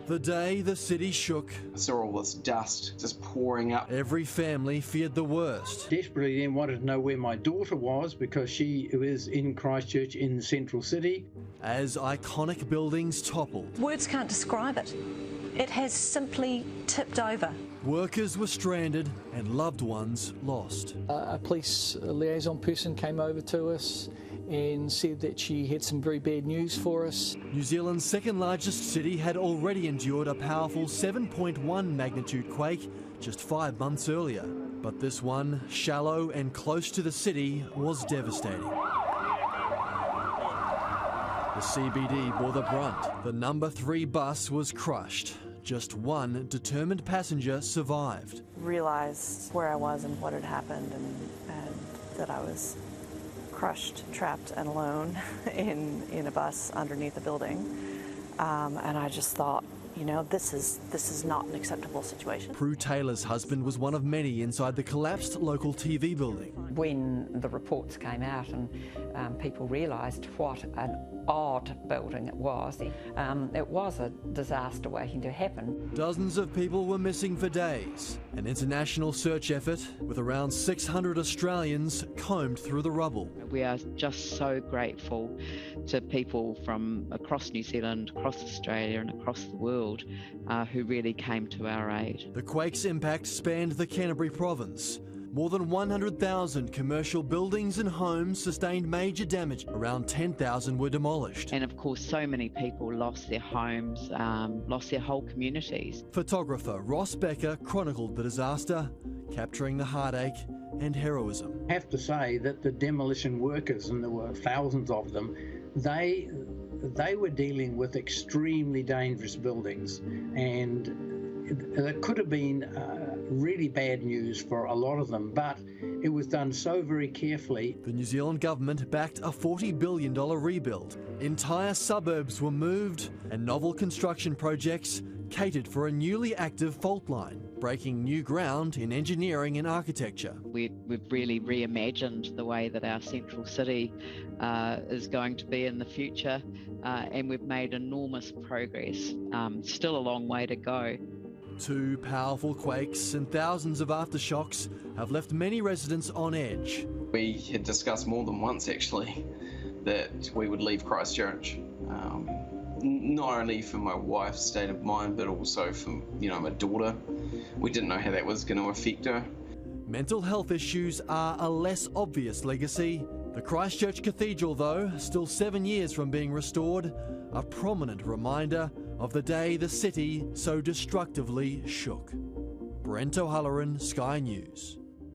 The day the city shook. I saw all this dust just pouring up. Every family feared the worst. Desperately then wanted to know where my daughter was because she was in Christchurch in the central city. As iconic buildings toppled. Words can't describe it. It has simply tipped over. Workers were stranded and loved ones lost. A police liaison person came over to us and said that she had some very bad news for us. New Zealand's second largest city had already endured a powerful 7.1 magnitude quake just 5 months earlier. But this one, shallow and close to the city, was devastating. The CBD bore the brunt. The number 3 bus was crushed. Just one determined passenger survived. Realised where I was and what had happened, and that I was crushed, trapped and alone in a bus underneath a building. And I just thought, you know, this is not an acceptable situation. Prue Taylor's husband was one of many inside the collapsed local TV building. When the reports came out and people realised what an odd building it was a disaster waiting to happen. Dozens of people were missing for days. An international search effort with around 600 Australians combed through the rubble. We are just so grateful to people from across New Zealand, across Australia and across the world who really came to our aid. The quake's impact spanned the Canterbury province. More than 100,000 commercial buildings and homes sustained major damage. Around 10,000 were demolished. And of course, so many people lost their homes, lost their whole communities. Photographer Ross Becker chronicled the disaster, capturing the heartache and heroism. I have to say that the demolition workers, and there were thousands of them, they were dealing with extremely dangerous buildings, and it could have been really bad news for a lot of them, but it was done so very carefully. The New Zealand government backed a $40 billion rebuild. Entire suburbs were moved and novel construction projects catered for a newly active fault line, breaking new ground in engineering and architecture. We've really reimagined the way that our central city is going to be in the future, and we've made enormous progress. Still a long way to go. 2 powerful quakes and thousands of aftershocks have left many residents on edge. We had discussed more than once actually that we would leave Christchurch. Not only for my wife's state of mind, but also for my daughter. We didn't know how that was going to affect her. Mental health issues are a less obvious legacy. The Christchurch Cathedral, though, still 7 years from being restored, a prominent reminder of the day the city so destructively shook. Brent O'Halloran, Sky News.